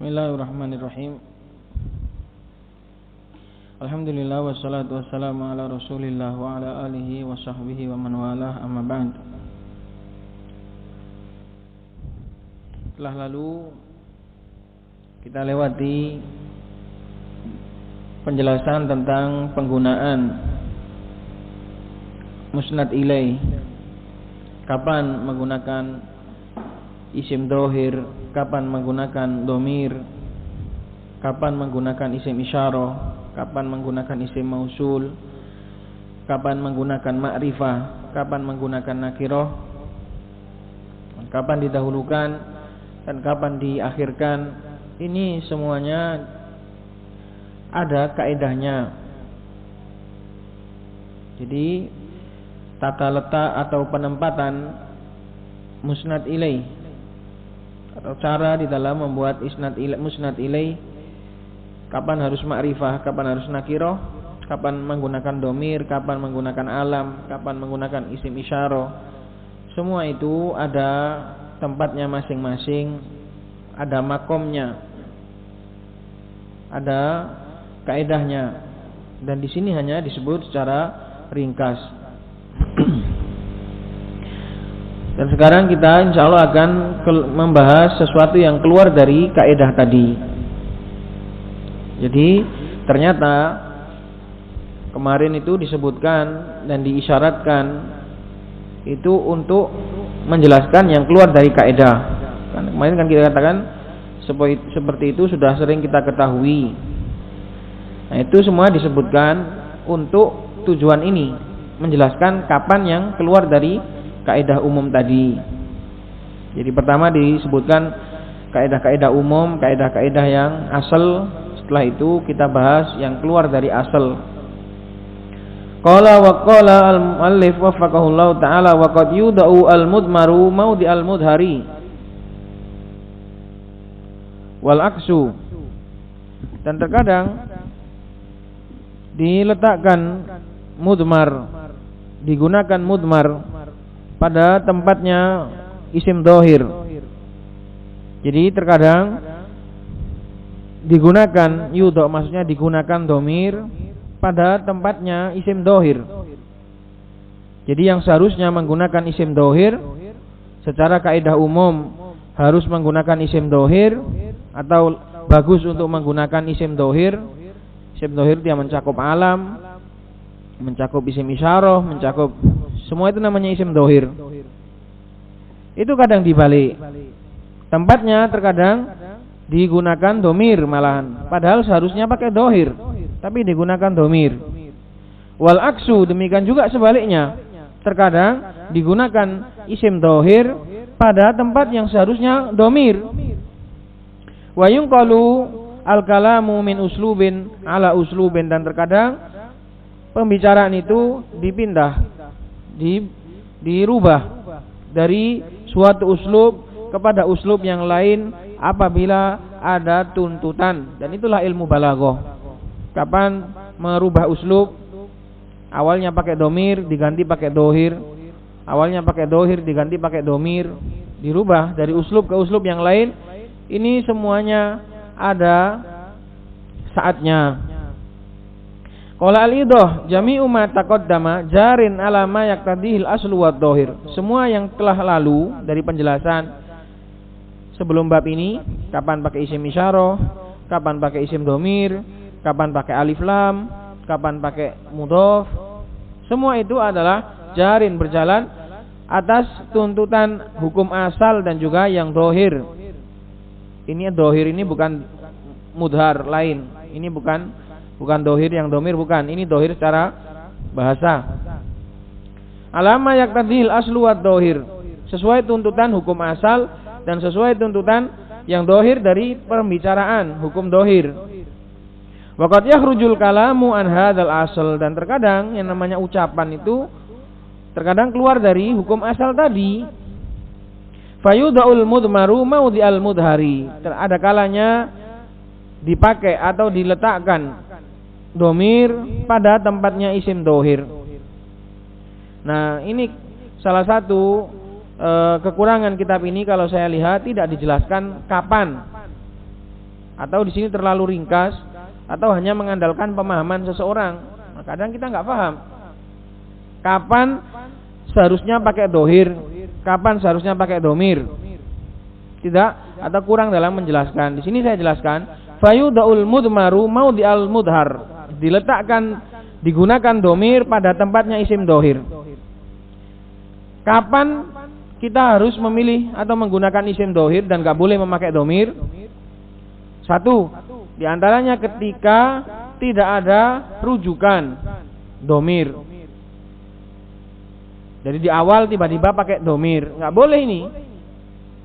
Bismillahirrahmanirrahim. Alhamdulillah wassalatu wassalamu ala Rasulillah wa ala alihi wa sahbihi wa man walah, amma ba'd. Telah lalu kita lewati penjelasan tentang penggunaan musnad ilaih. Kapan menggunakan isim dohir, kapan menggunakan domir, kapan menggunakan isim isyarah, kapan menggunakan isim mausul, kapan menggunakan ma'rifah, kapan menggunakan nakirah, kapan didahulukan dan kapan diakhirkan. Ini semuanya ada kaedahnya. Jadi tata letak atau penempatan musnad ilaih atau cara di dalam membuat musnad ilaih, kapan harus ma'rifah, kapan harus nakirah, kapan menggunakan domir, kapan menggunakan alam, kapan menggunakan isim isyarah. Semua itu ada tempatnya masing-masing, ada makomnya, ada kaedahnya, dan di sini hanya disebut secara ringkas. Dan sekarang kita insya Allah akan membahas sesuatu yang keluar dari kaedah tadi. Jadi ternyata kemarin itu disebutkan dan diisyaratkan itu untuk menjelaskan yang keluar dari kaedah. Kemarin kan kita katakan seperti itu sudah sering kita ketahui. Nah, itu semua disebutkan untuk tujuan ini, menjelaskan kapan yang keluar dari kaidah umum tadi. Jadi pertama disebutkan kaidah-kaidah umum, kaidah-kaidah yang asal. Setelah itu kita bahas yang keluar dari asal. Qala wa qala al-muallif waffaqahullahu ta'ala wa qad yudau al-mudmaru maudi al-mudhari wal aksu. Dan terkadang diletakkan mudmar, digunakan mudmar pada tempatnya isim dohir. Jadi terkadang digunakan yudho, maksudnya digunakan domir pada tempatnya isim dohir. Jadi yang seharusnya menggunakan isim dohir secara kaidah umum harus menggunakan isim dohir, atau bagus untuk menggunakan isim dohir. Isim dohir dia mencakup alam, mencakup isim isyarah, mencakup semua, itu namanya isim dohir. Itu kadang dibalik, tempatnya terkadang digunakan domir malahan, padahal seharusnya pakai dohir, tapi digunakan domir. Wal aksu, demikian juga sebaliknya, terkadang digunakan isim dohir pada tempat yang seharusnya domir. Wa yunqalu al-kalamu min uslubin ala uslubin, dan terkadang pembicaraan itu dipindah, dirubah dari suatu uslub kepada uslub yang lain apabila ada tuntutan, dan itulah ilmu balaghah. Kapan merubah uslub, awalnya pakai domir diganti pakai dohir, awalnya pakai dohir diganti pakai domir, dirubah dari uslub ke uslub yang lain. Ini semuanya ada saatnya. Qala al-idah jami'u ma taqaddama jarin ala ma yaqtadihil aslu wad dhahir. Semua yang telah lalu dari penjelasan sebelum bab ini, kapan pakai isim isyarah, kapan pakai isim domir, kapan pakai alif lam, kapan pakai mudhaf, semua itu adalah jarin, berjalan atas tuntutan hukum asal dan juga yang dohir. Ini dohir, ini bukan mudhar lain, ini bukan dohir yang domir, bukan. Ini dohir secara bahasa. Alama yaqtadil aslu wad dohir, sesuai tuntutan hukum asal dan sesuai tuntutan yang dohir dari pembicaraan hukum dohir. Waqad yakhrujul kalamu an hadzal asal, dan terkadang yang namanya ucapan itu terkadang keluar dari hukum asal tadi. Fayudaul mudmaru maudi al mudhari, ada kalanya dipakai atau diletakkan domir pada tempatnya isim dohir. Nah, ini salah satu kekurangan kitab ini. Kalau saya lihat tidak dijelaskan kapan atau di sini terlalu ringkas, atau hanya mengandalkan pemahaman seseorang. Nah, kadang kita nggak paham kapan seharusnya pakai dohir, kapan seharusnya pakai domir, tidak, atau kurang dalam menjelaskan. Di sini saya jelaskan, fayudaul mudmaru maudhi'al mudhar, diletakkan, digunakan domir pada tempatnya isim dohir. Kapan kita harus memilih atau menggunakan isim dohir dan gak boleh memakai domir? Satu, diantaranya ketika tidak ada rujukan domir. Jadi di awal tiba-tiba pakai domir, gak boleh ini.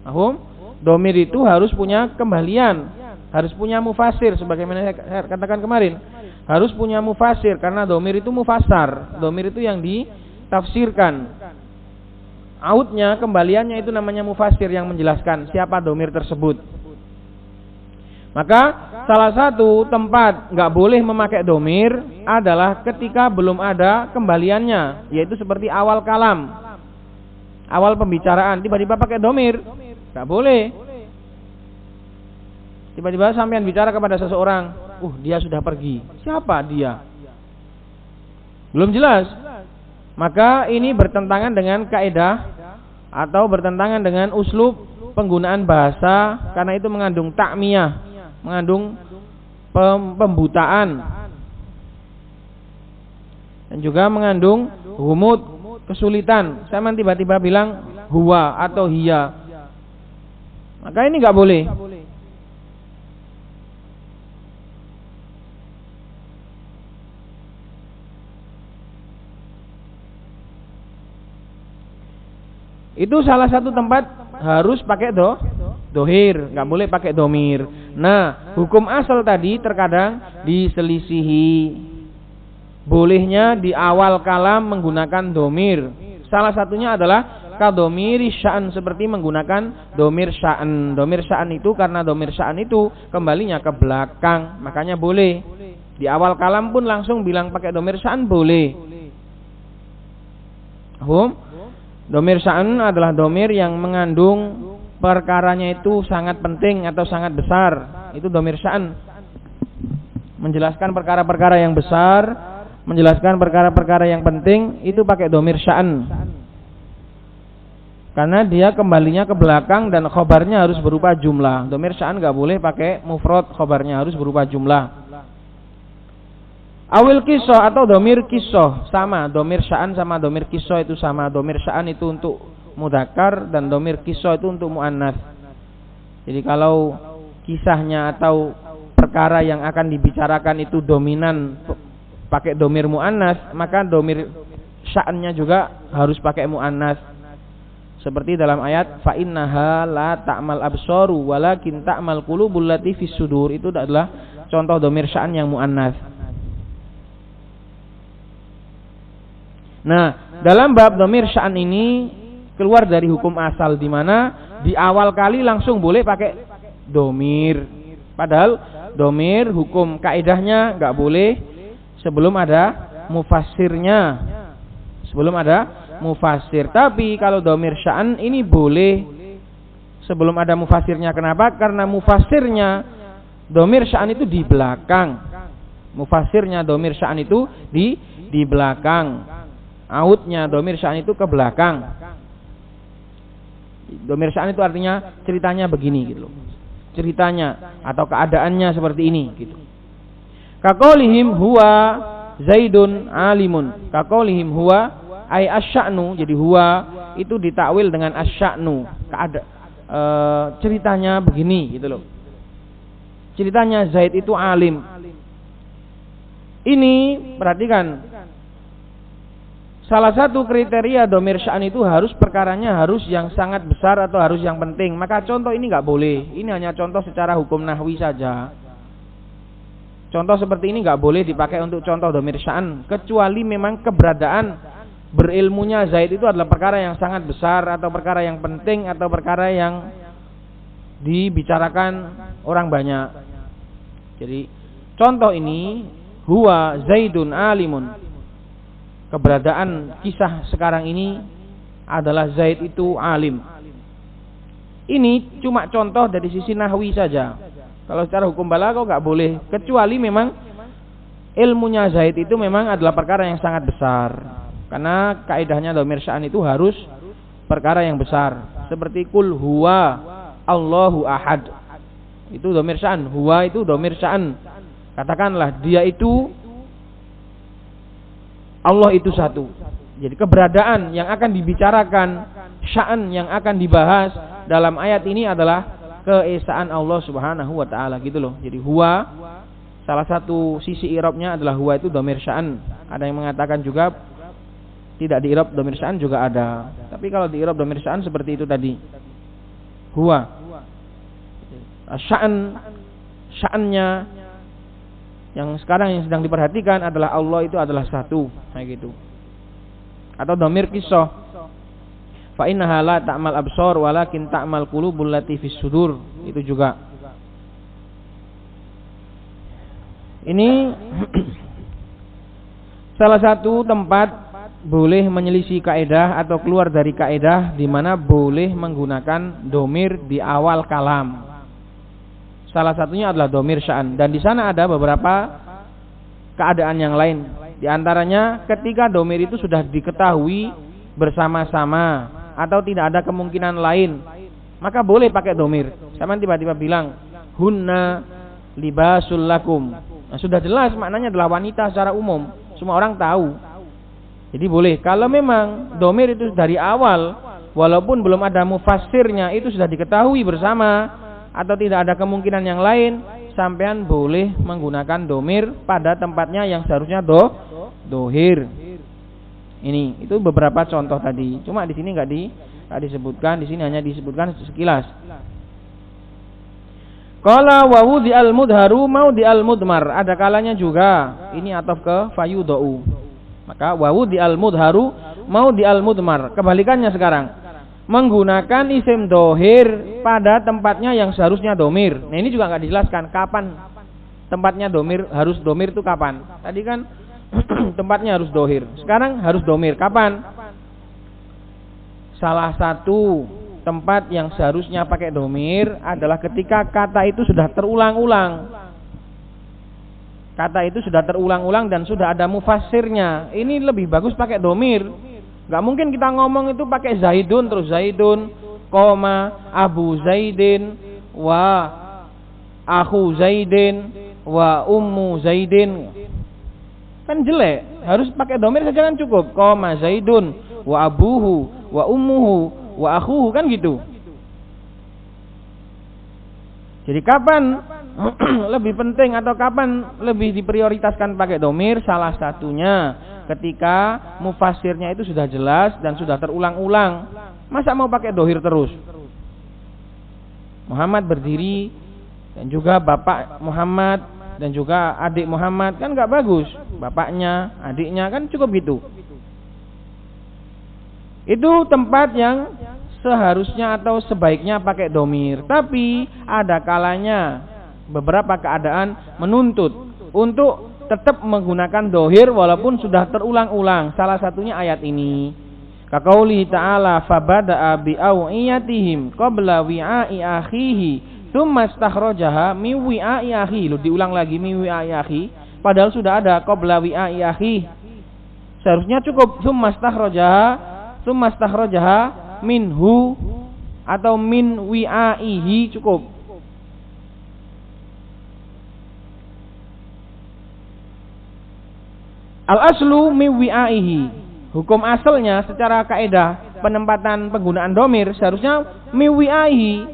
Paham? Domir itu harus punya kembalian, harus punya mufasir, sebagaimana saya katakan kemarin. Harus punya mufasir, karena domir itu mufasar. Domir itu yang ditafsirkan. Autnya, kembaliannya itu namanya mufasir, yang menjelaskan siapa domir tersebut. Maka salah satu tempat nggak boleh memakai domir adalah ketika belum ada kembaliannya, yaitu seperti awal kalam, awal pembicaraan, tiba-tiba pakai domir, nggak boleh. Tiba-tiba sampean bicara kepada seseorang, dia sudah pergi. Siapa dia? Belum jelas. Maka ini bertentangan dengan kaidah atau bertentangan dengan uslub penggunaan bahasa, karena itu mengandung ta'miyah, mengandung pembutaan, dan juga mengandung humud, kesulitan. Saya tiba-tiba bilang huwa atau hiya, maka ini nggak boleh. Itu salah satu tempat harus pakai dohir, nggak boleh pakai domir. Nah, hukum asal tadi terkadang diselisihi. Bolehnya di awal kalam menggunakan domir. Salah satunya adalah kadomiri sya'an, seperti menggunakan domir sya'an. Domir sya'an itu karena domir sya'an itu kembalinya ke belakang, makanya boleh. Di awal kalam pun langsung bilang pakai domir sya'an boleh. Domir sya'an adalah domir yang mengandung perkaranya itu sangat penting atau sangat besar. Itu domir sya'an. Menjelaskan perkara-perkara yang besar, menjelaskan perkara-perkara yang penting, itu pakai domir sya'an. Karena dia kembalinya ke belakang dan khobarnya harus berupa jumlah. Domir sya'an gak boleh pakai mufrad, khobarnya harus berupa jumlah. Awil kisah atau domir kisah sama, domir sya'an sama domir kisah itu sama. Domir sya'an itu untuk mudzakkar dan domir kisah itu untuk muannats. Jadi kalau kisahnya atau perkara yang akan dibicarakan itu dominan pakai domir muannats, maka domir sya'annya juga harus pakai muannats. Seperti dalam ayat fa innaha la ta'mal absaru walakin ta'mal qulubul lati fis sudur, itu adalah contoh domir sya'an yang muannats. Nah, dalam bab domir sya'an ini keluar dari hukum asal, di mana di awal kali langsung boleh pakai domir. Padahal domir hukum kaidahnya nggak boleh sebelum ada mufassirnya. Sebelum ada mufassir. Tapi kalau domir sya'an ini boleh sebelum ada mufassirnya. Kenapa? Karena mufassirnya domir sya'an itu di belakang. Mufassirnya domir sya'an itu di belakang. Autnya domir sya'an itu ke belakang. Domir sya'an itu artinya ceritanya begini gitu loh. Ceritanya atau keadaannya seperti ini gitu. Kaqaulihim huwa Zaidun alimun. Kaqaulihim huwa ay asy'anu. Jadi huwa itu ditakwil dengan asy'anu. Ceritanya begini gitu loh. Ceritanya Zaid itu alim. Ini perhatikan, salah satu kriteria domir sya'an itu harus perkaranya harus yang sangat besar atau harus yang penting. Maka contoh ini nggak boleh. Ini hanya contoh secara hukum nahwi saja. Contoh seperti ini nggak boleh dipakai untuk contoh domir sya'an, kecuali memang keberadaan berilmunya Zaid itu adalah perkara yang sangat besar atau perkara yang penting atau perkara yang dibicarakan orang banyak. Jadi contoh ini huwa Zaidun alimun. Keberadaan kisah sekarang ini adalah Zaid itu alim. Ini cuma contoh dari sisi nahwi saja. Kalau secara hukum balaghah nggak boleh, kecuali memang ilmunya Zaid itu memang adalah perkara yang sangat besar. Karena kaidahnya dhamir sya'an itu harus perkara yang besar. Seperti kul huwa Allahu ahad. Itu dhamir sya'an, huwa itu dhamir sya'an. Katakanlah dia itu Allah itu satu. Jadi keberadaan yang akan dibicarakan, sya'an yang akan dibahas dalam ayat ini adalah keesaan Allah Subhanahu wa taala gitu loh. Jadi huwa salah satu sisi i'rabnya adalah huwa itu dhamir sya'an. Ada yang mengatakan juga tidak di i'rab dhamir sya'an juga ada. Tapi kalau di i'rab dhamir sya'an seperti itu tadi. Huwa. Sya'annya yang sekarang yang sedang diperhatikan adalah Allah itu adalah satu, kayak gitu. Atau dhamir qissah. Fa innaha la ta'mal absar walakin ta'mal qulubul lati fis sudur. Itu juga. Ini salah satu tempat boleh menyelisih kaidah atau keluar dari kaidah di mana boleh menggunakan dhamir di awal kalam. Salah satunya adalah dhamir sya'an, dan di sana ada beberapa keadaan yang lain. Di antaranya ketika dhamir itu sudah diketahui bersama-sama atau tidak ada kemungkinan lain, maka boleh pakai dhamir. Sama tiba-tiba bilang hunna libasul lakum. Nah, sudah jelas maknanya adalah wanita secara umum, semua orang tahu. Jadi boleh. Kalau memang dhamir itu dari awal walaupun belum ada mufassirnya itu sudah diketahui bersama atau tidak ada kemungkinan yang lain, sampean boleh menggunakan dhamir pada tempatnya yang seharusnya dohir. Ini itu beberapa contoh tadi. Cuma di sini nggak disebutkan, di sini hanya disebutkan sekilas. Qala wa wudi al mudharu mau di al mudmar. Ada kalanya juga ini ataf ke fayudau. Maka wa wudi al mudharu mau di al mudmar. Kebalikannya sekarang. Menggunakan isim dohir pada tempatnya yang seharusnya domir. Nah ini juga nggak dijelaskan kapan tempatnya domir, harus domir itu kapan. Tadi kan tempatnya harus dohir, sekarang harus domir kapan? Salah satu tempat yang seharusnya pakai domir adalah ketika kata itu sudah terulang-ulang. Kata itu sudah terulang-ulang dan sudah ada mufassirnya. Ini lebih bagus pakai domir. Gak mungkin kita ngomong itu pakai Zaidun terus Zaidun, koma Abu Zaidin, wa Akhu Zaidin, wa Ummu Zaidin. Kan jelek. Harus pakai dhamir saja kan cukup. Koma Zaidun, wa abuhu, wa ummuhu, wa akhuhu, kan gitu. Jadi kapan lebih penting atau kapan lebih diprioritaskan pakai dhamir? Salah satunya ketika mufassirnya itu sudah jelas dan sudah terulang-ulang. Masa mau pakai dohir terus? Muhammad berdiri dan juga bapak Muhammad dan juga adik Muhammad, kan nggak bagus. Bapaknya, adiknya, kan cukup gitu. Itu tempat yang seharusnya atau sebaiknya pakai dhamir. Tapi ada kalanya beberapa keadaan menuntut untuk tetap menggunakan dohir walaupun sudah terulang-ulang. Salah satunya ayat ini. Kaqauli ta'ala fabada'a bi'awiyatihim qabla wi'a'i akhihi tsumma istakhrajaha mi wi'a'i akhihi. Diulang lagi mi wi'a'i akhihi, padahal sudah ada qabla wi'a'i akhihi. Seharusnya cukup tsumma istakhrajaha minhu atau min wi'a'ihi, cukup. Al-aslu mi wi'aihi. Hukum asalnya secara kaidah penempatan penggunaan dhamir seharusnya mi wi'aihi.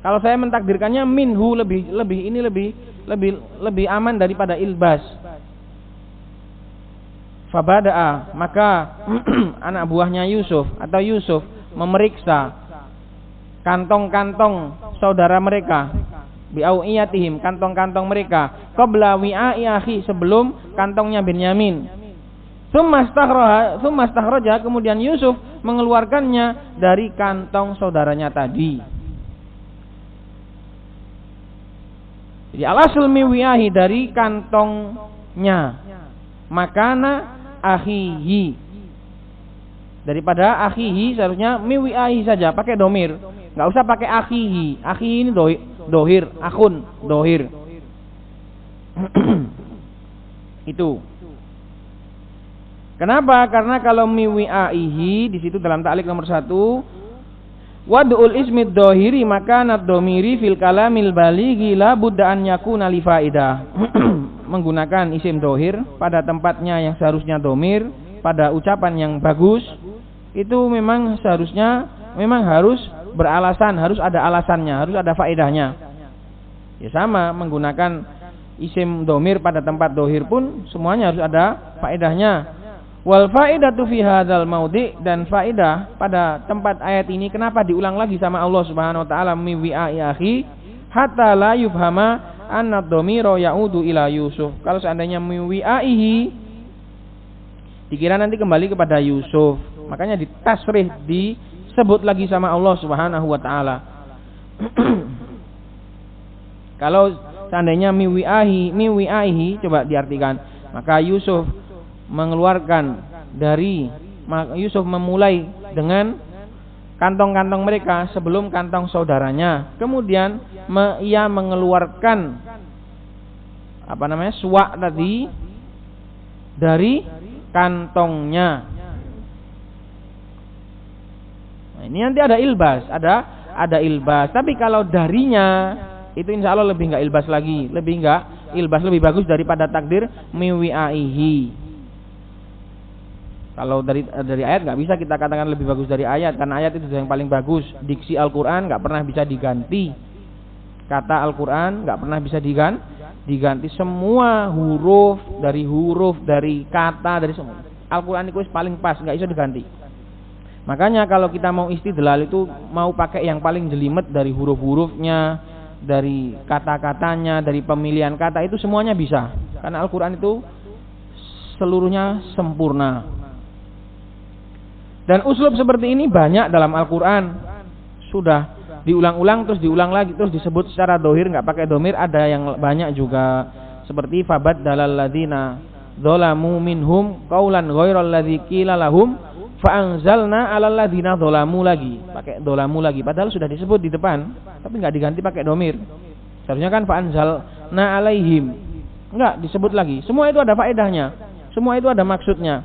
Kalau saya mentakdirkannya minhu lebih aman daripada ilbas. Fabada'a, maka anak buahnya Yusuf atau Yusuf memeriksa kantong-kantong saudara mereka, bi'awiyatihim, kantong-kantong mereka, qabla wi'a'i akhi, sebelum kantongnya Benyamin. Tsumma istakhraja, kemudian Yusuf mengeluarkannya dari kantong saudaranya tadi. Jadi al-asl mi wi'ahi, dari kantongnya. Makana akhihi, daripada akhihi seharusnya mi wi'ahi saja, pakai domir, nggak usah pakai akhihi. Akhihi ini dohir, akhun, dohir. Itu. Kenapa? Karena kalau miwi'aihi di situ dalam ta'liq nomor 1, wad'ul ismid dohiri maka nad domiri fil kalamil balighi la budda an yakuna li faidah. Menggunakan isim dohir pada tempatnya yang seharusnya domir, pada ucapan yang bagus, itu memang seharusnya harus beralasan, harus ada alasannya, harus ada faedahnya. Ya sama, menggunakan isim domir pada tempat dohir pun semuanya harus ada faedahnya. Wal faedatu fi hadzal maudi, dan faedah pada tempat ayat ini kenapa diulang lagi sama Allah Subhanahu wa taala miwi'ai akhi hatta la yufhama anna dhamira ya'udu ila Yusuf. Kalau seandainya miwi'aihi dikira nanti kembali kepada Yusuf, makanya ditasrih, disebut lagi sama Allah Subhanahu wa taala. Kalau seandainya miwi'aihi coba diartikan, maka Yusuf Yusuf memulai dengan kantong-kantong mereka sebelum kantong saudaranya. Kemudian ia mengeluarkan suwak tadi dari kantongnya. Nah, ini nanti ada ilbas, ada ilbas. Tapi kalau darinya itu insya Allah lebih enggak ilbas lagi, lebih bagus daripada takdir miwi'aihi. Kalau dari ayat nggak bisa kita katakan lebih bagus dari ayat, karena ayat itu yang paling bagus. Diksi Al-Quran nggak pernah bisa diganti, kata Al-Quran nggak pernah bisa diganti. Semua huruf dari kata, dari semua Al-Quran itu paling pas, nggak bisa diganti. Makanya kalau kita mau istidlal itu mau pakai yang paling jelimet dari huruf-hurufnya, dari kata-katanya, dari pemilihan kata, itu semuanya bisa. Karena Al-Quran itu seluruhnya sempurna. Dan uslub seperti ini banyak dalam Al-Quran. Sudah diulang-ulang, terus diulang lagi, terus disebut secara dohir, nggak pakai domir. Ada yang banyak juga. Seperti fabaddalal ladzina dzalamu minhum qaulan ghairal ladzi qila lahum fa'anzalna 'alal ladzina dzalamu lagi. Pakai dzalamu lagi. Padahal sudah disebut di depan, tapi nggak diganti pakai domir. Seharusnya kan fa'anzalna 'alaihim. Nggak disebut lagi. Semua itu ada faedahnya. Semua itu ada maksudnya.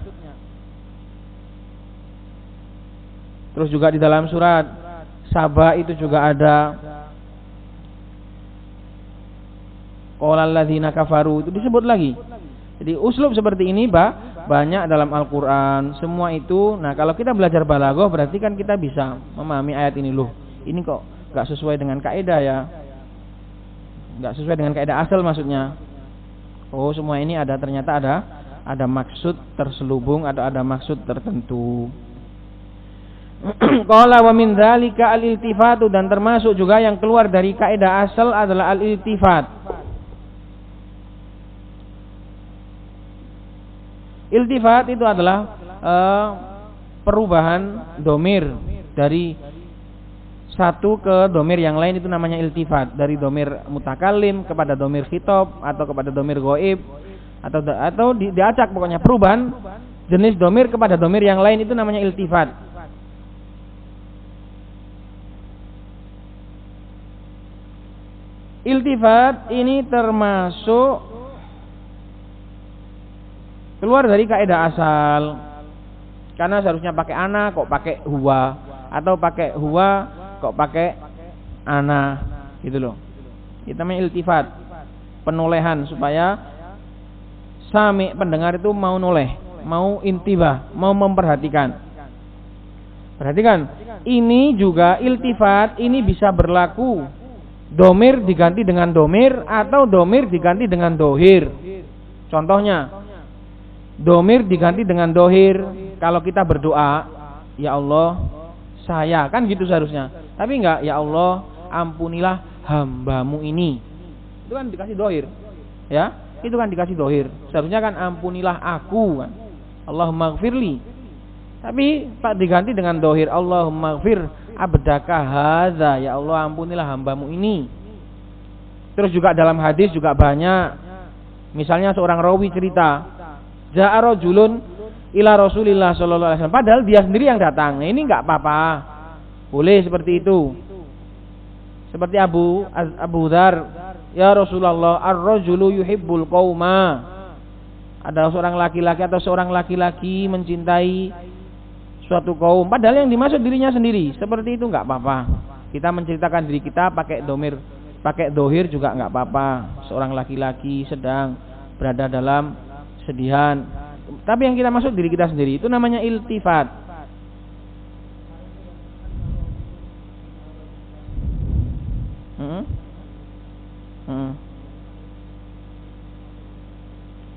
Terus juga di dalam surat Saba itu juga ada qolal ladzina kafaru, itu disebut lagi. Jadi uslub seperti ini banyak dalam Al-Qur'an. Semua itu, nah kalau kita belajar balaghah berarti kan kita bisa memahami ayat ini, loh. Ini kok enggak sesuai dengan kaidah ya. Enggak sesuai dengan kaidah asal maksudnya. Oh, semua ini ternyata ada maksud terselubung atau ada maksud tertentu. Qala wa min dzalika al-iltifatu, dan termasuk juga yang keluar dari kaidah asal adalah al-iltifat. Iltifat itu adalah perubahan domir dari satu ke domir yang lain, itu namanya iltifat. Dari domir mutakallim kepada domir khitab atau kepada domir ghaib atau diacak, pokoknya perubahan jenis domir kepada domir yang lain itu namanya iltifat. Iltifat ini termasuk keluar dari kaidah asal. Karena seharusnya pakai ana kok pakai huwa, atau pakai huwa kok pakai ana, gitu loh. Itu namanya iltifat, penolehan supaya sami pendengar itu mau noleh, mau intibah, mau memperhatikan. Perhatikan, ini juga iltifat ini bisa berlaku domir diganti dengan domir atau domir diganti dengan dohir. Contohnya, domir diganti dengan dohir. Kalau kita berdoa, ya Allah saya, kan gitu seharusnya. Tapi enggak, ya Allah ampunilah hambamu ini. Itu kan dikasih dohir, ya. Itu kan dikasih dohir. Seharusnya kan ampunilah aku, kan. Allahumma gfirli. Tapi tak diganti dengan dohir, Allahumma gfir abdaka hadza, ya Allah ampunilah hambamu ini. Terus juga dalam hadis juga banyak. Misalnya seorang rawi cerita, ja'a rajulun ila Rasulillah sallallahu alaihi wasallam, padahal dia sendiri yang datang. Nah, ini enggak apa-apa. Boleh seperti itu. Seperti Abu Dzar, ya Rasulullah, ar-rajulu yuhibbul qauma. Ada seorang laki-laki atau seorang laki-laki mencintai suatu kaum, padahal yang dimaksud dirinya sendiri. Seperti itu enggak apa-apa. Kita menceritakan diri kita pakai domir, pakai dohir juga enggak apa-apa. Seorang laki-laki sedang berada dalam sedihan, tapi yang kita maksud diri kita sendiri, itu namanya iltifat.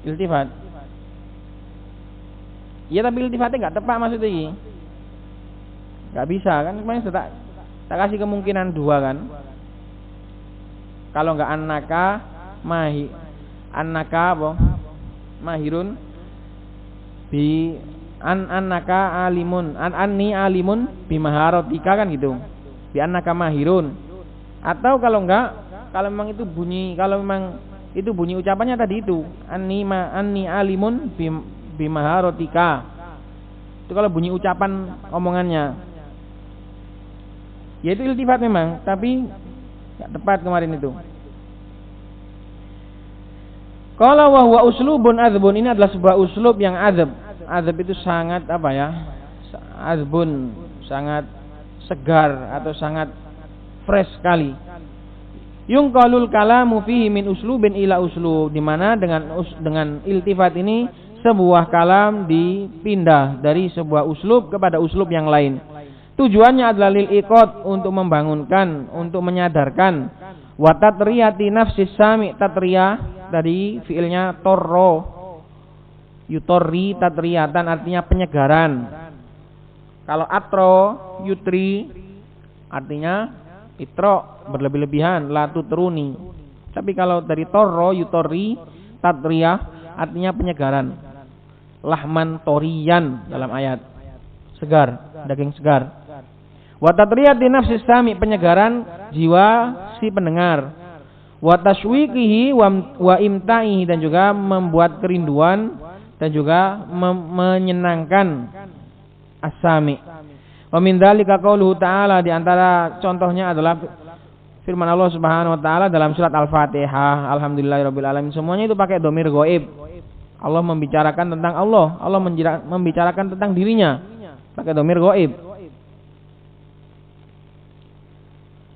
Iltifat. Ya tapi iltifatnya nggak tepat maksudnya ini. Nggak bisa kan? Kemarin tak kasih kemungkinan dua kan. Kalau nggak annaka apa? Mahirun bi annaka alimun anni alimun bi maharotika kan gitu. Bi annaka mahirun. Atau kalau memang itu bunyi, kalau memang itu bunyi ucapannya tadi itu anni alimun bimaharotika, itu kalau bunyi ucapan omongannya, yaitu iltifat memang, tapi nggak tepat kemarin itu. Kalau wahwa uslubun adzbun, ini adalah sebuah uslub yang adzab. Adzab itu sangat apa ya, adzbun, sangat segar atau sangat fresh sekali. Yungqalul kalamu fihi min uslubin ila uslub, di mana dengan iltifat ini sebuah kalam dipindah dari sebuah uslub kepada uslub yang lain. Tujuannya adalah lil iqad, untuk membangunkan, untuk menyadarkan. Wa tatriyati nafsis sami, tatriyah dari fiilnya torro, yutorri tatriyatan, artinya penyegaran. Kalau atro yutri artinya itro, berlebih-lebihan, la tutruni. Tapi kalau dari torro yutorri tatriyah artinya penyegaran. Lahman toriyan dalam ayat, segar, daging segar. Wa tatriyati nafsis sami, penyegaran jiwa si pendengar. Wa tashwiqihi wa imta'ihi, dan juga membuat kerinduan dan juga menyenangkan as-sami. Wa min dzalika qauluhu ta'ala, di antara contohnya adalah firman Allah Subhanahu wa taala dalam surat Al-Fatihah, alhamdulillahirabbil alamin. Semuanya itu pakai dhamir ghaib. Allah membicarakan tentang Allah membicarakan tentang dirinya pakai dhamir ghaib.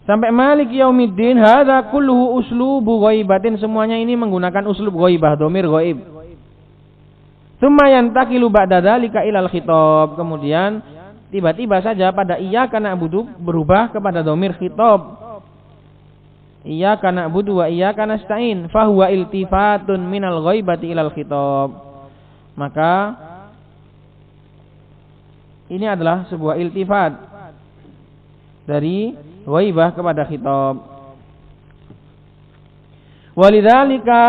Sampai Malik Yaumiddin, hadza kulluhu uslubu ghaibatin, semuanya ini menggunakan uslub ghaibah, dhamir ghaib. Tsumma yantaqilu ba'da dzalika ilal khitab, kemudian tiba-tiba saja pada iyyaka na'budu berubah kepada dhamir khitab. Iyyaka na'budu wa iyyaka nasta'in, fa huwa iltifatun minal ghaibati ilal khitab. Maka ini adalah sebuah iltifat dari ghaibah kepada khitab. Walidzalika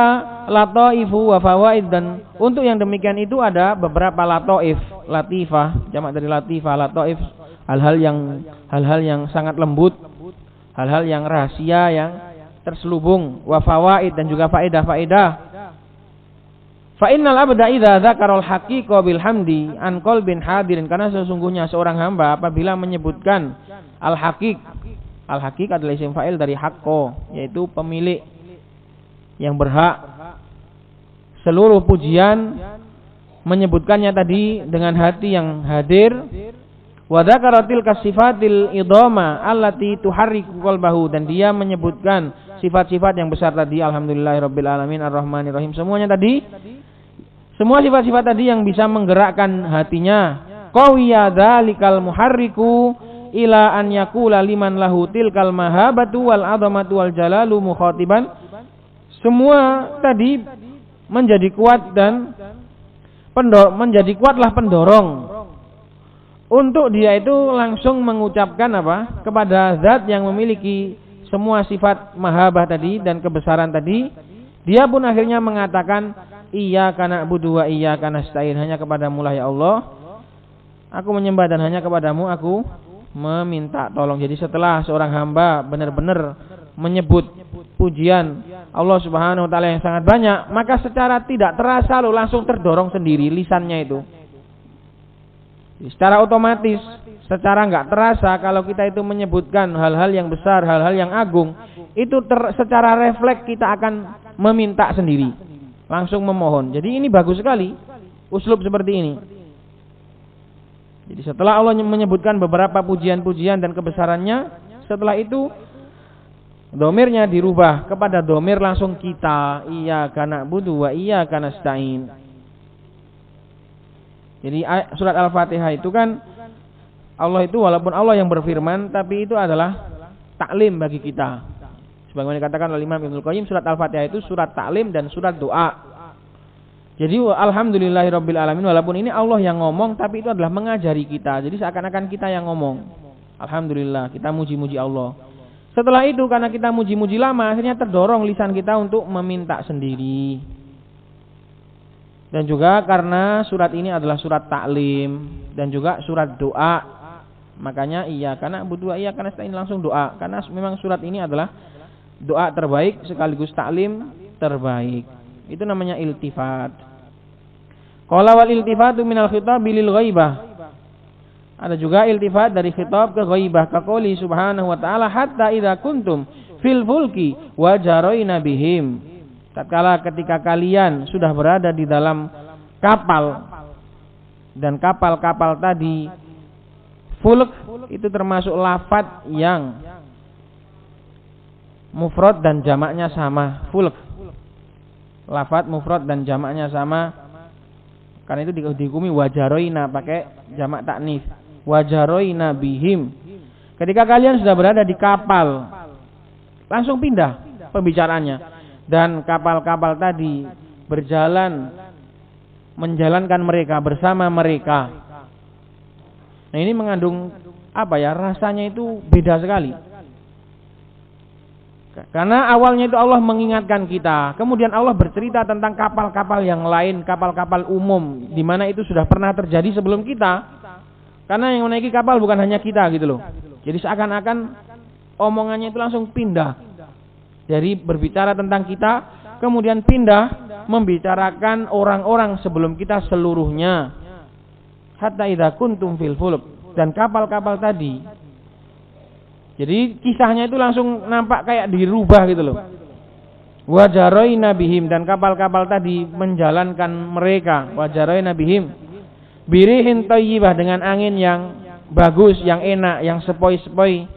lataifu wa fawaid, dan untuk yang demikian itu ada beberapa lataif, latifah, jamak dari latifah, lataif, hal-hal yang sangat lembut, hal-hal yang rahasia, yang terselubung, wa fawaid, dan juga faedah-faedah. Fa innal abda idza dzakara al-haqiqa bil hamdi an qalbin hadirin, karena sesungguhnya seorang hamba apabila menyebutkan al-haqiq, al-haqiq adalah isim fa'il dari haqqo, yaitu pemilik yang berhak seluruh pujian, menyebutkannya tadi dengan hati yang hadir. Wa dzakaratil kasifatil idhama allati tuharriku qalbahu, dan dia menyebutkan sifat-sifat yang besar tadi, alhamdulillahirabbil alamin arrahmanir rahim, semuanya tadi, semua sifat-sifat tadi yang bisa menggerakkan hatinya. Qawiya dzalikal muharriku ila an yaqula liman lahu tilkal mahabatu wal azamatu wal jalalu mukhatiban, semua tadi menjadi kuat dan menjadi kuatlah pendorong untuk dia itu langsung mengucapkan apa kepada zat yang memiliki semua sifat mahabah tadi dan kebesaran tadi. Dia pun akhirnya mengatakan iyyaka na'budu wa iyyaka nasta'in, hanya kepadamu lah ya Allah aku menyembah dan hanya kepadamu aku meminta tolong. Jadi setelah seorang hamba benar-benar menyebut pujian Allah Subhanahu wa taala yang sangat banyak, maka secara tidak terasa langsung terdorong sendiri lisannya itu. Secara otomatis secara nggak terasa kalau kita itu menyebutkan hal-hal yang besar, hal-hal yang agung, itu secara refleks kita akan meminta sendiri, langsung memohon. Jadi ini bagus sekali uslub seperti ini. Jadi setelah Allah menyebutkan beberapa pujian-pujian dan kebesarannya, setelah itu domirnya dirubah kepada domir langsung kita, iyyaka na'budu wa iyyaka nasta'in. Jadi surat Al-Fatihah itu kan Allah itu walaupun Allah yang berfirman, tapi itu adalah taklim bagi kita. Sebagaimana dikatakan oleh Imam Ibnul Qayyim, surat Al-Fatihah itu surat taklim dan surat doa. Jadi alhamdulillahirabbil alamin, walaupun ini Allah yang ngomong, tapi itu adalah mengajari kita. Jadi seakan-akan kita yang ngomong. Alhamdulillah, kita muji-muji Allah. Setelah itu karena kita muji-muji lama, akhirnya terdorong lisan kita untuk meminta sendiri. Dan juga karena surat ini adalah surat taklim dan juga surat doa, makanya iyyaka na'budu wa iyyaka nasta'in langsung doa. Karena memang surat ini adalah doa terbaik sekaligus taklim terbaik. Itu namanya iltifat. Qala wal iltifatu minal khitabi lil ghaibah. Ada juga iltifat dari khitab ke ghaibah, ka qouli subhanahu wa ta'ala hatta idza kuntum fil fulki wa jarayna bihim. Tatkala ketika kalian sudah berada di dalam kapal, dan kapal-kapal tadi fulk itu termasuk lafaz yang mufrad dan jamaknya sama, fulk. Lafaz mufrad dan jamaknya sama. Karena itu dihukumi wajaroina pakai jamak taknis. Wajaroina bihim. Ketika kalian sudah berada di kapal, langsung pindah pembicaraannya. Dan kapal-kapal tadi berjalan menjalankan mereka bersama mereka. Nah, ini mengandung apa ya? Rasanya itu beda sekali. Karena awalnya itu Allah mengingatkan kita, kemudian Allah bercerita tentang kapal-kapal yang lain, kapal-kapal umum, di mana itu sudah pernah terjadi sebelum kita. Karena yang menaiki kapal bukan hanya kita gitu loh. Jadi seakan-akan omongannya itu langsung pindah dari berbicara tentang kita, kemudian pindah membicarakan orang-orang sebelum kita seluruhnya. Hatta idza kuntum fil fulk, dan kapal-kapal tadi. Jadi kisahnya itu langsung nampak kayak dirubah gitu loh. Wajaroina bihim, dan kapal-kapal tadi menjalankan mereka. Wajaroina bihim birihin thayyibah, dengan angin yang bagus, yang enak, yang sepoi-sepoi.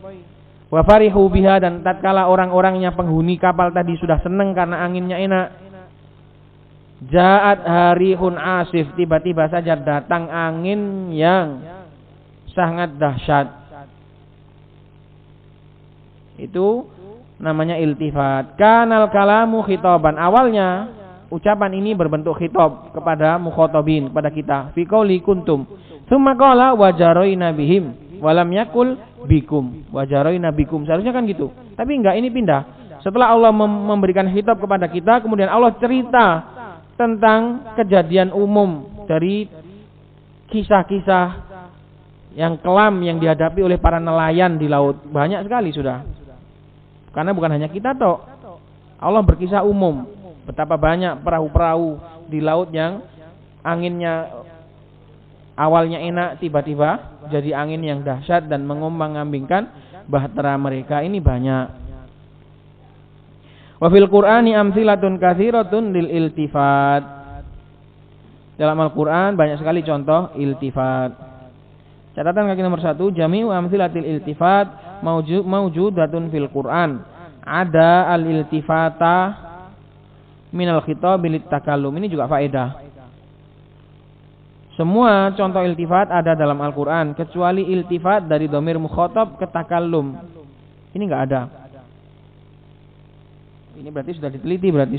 Wa farihu biha, dan tatkala orang-orangnya penghuni kapal tadi sudah senang karena anginnya enak. Ja'at harihun asif, tiba-tiba saja datang angin yang sangat dahsyat. Itu namanya iltifat. Kanal kalamu khitaban. Awalnya ucapan ini berbentuk khitab kepada mukhatabin, kepada kita. Fi qouli kuntum. Tsumma qala wajaroina bihim walam yakul bikum. Wajaroina bikum. Seharusnya kan gitu. Tapi enggak, ini pindah. Setelah Allah memberikan khitab kepada kita, kemudian Allah cerita tentang kejadian umum dari kisah-kisah yang kelam yang dihadapi oleh para nelayan di laut. Banyak sekali sudah. Karena bukan hanya kita toh. Allah berkisah umum. Betapa banyak perahu-perahu di laut yang anginnya awalnya enak, tiba-tiba jadi angin yang dahsyat dan mengombang-ambingkan bahtera mereka. Ini banyak. Wa fil Qur'ani amtsilatun katsiratun lil iltifat. Dalam Al-Qur'an banyak sekali contoh iltifat. Catatan kaki nomor 1, jami'u amtsilatil iltifat maujudatun fil Qur'an. Ada al-iltifata minal khitab lit takallum. Ini juga faedah. Semua contoh iltifat ada dalam Al-Qur'an kecuali iltifat dari dhamir mukhatab ke takallum. Ini enggak ada. Ini berarti sudah diteliti, berarti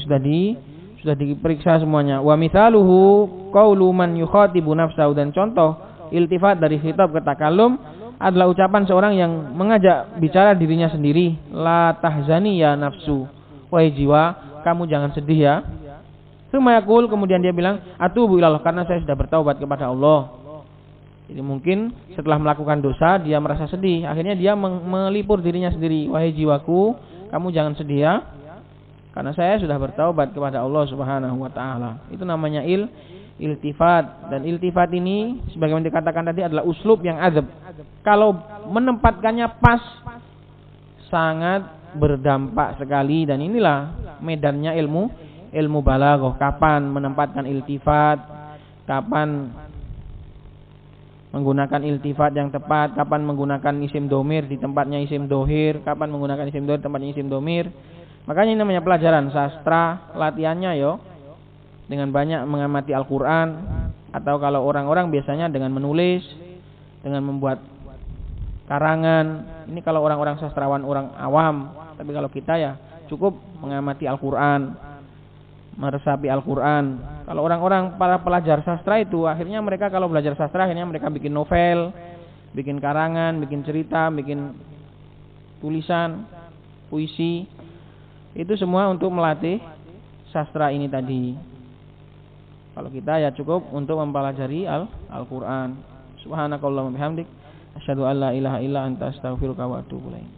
sudah diperiksa semuanya. Wa mithaluhu qaulu man yukhatibu nafsahu, dan contoh iltifat dari khitab ke takallum adalah ucapan seorang yang mengajak bicara dirinya sendiri. La tahzani ya nafsu, wahai jiwa, kamu jangan sedih ya. Tsumma yaqul, kemudian dia bilang, atubu ilallah, karena saya sudah bertaubat kepada Allah. Jadi mungkin setelah melakukan dosa dia merasa sedih, akhirnya dia melipur dirinya sendiri. Wahai jiwaku, kamu jangan sedih ya, karena saya sudah bertaubat kepada Allah Subhanahu wa taala. Itu namanya iltifat, dan iltifat ini sebagaimana dikatakan tadi adalah uslub yang adab. Kalau menempatkannya pas sangat berdampak sekali, dan inilah medannya ilmu balaghah. Kapan menempatkan iltifat, kapan menggunakan iltifat yang tepat, kapan menggunakan isim domir di tempatnya isim dohir, kapan menggunakan isim dohir di tempatnya isim domir. Makanya ini namanya pelajaran sastra, latihannya yo dengan banyak mengamati Al-Quran, atau kalau orang-orang biasanya dengan menulis, dengan membuat karangan. Ini kalau orang-orang sastrawan, orang awam. Tapi kalau kita ya cukup mengamati Al-Quran, meresapi Al-Quran. Kalau orang-orang para pelajar sastra itu akhirnya mereka kalau belajar sastra akhirnya mereka bikin novel, bikin karangan, bikin cerita, bikin tulisan, puisi. Itu semua untuk melatih sastra ini tadi. Kalau kita ya cukup untuk mempelajari Al-Quran. Subhanakallahumma bihamdik, asyhadu an la ilaha illa anta astaghfiruka wa atubu ilaik.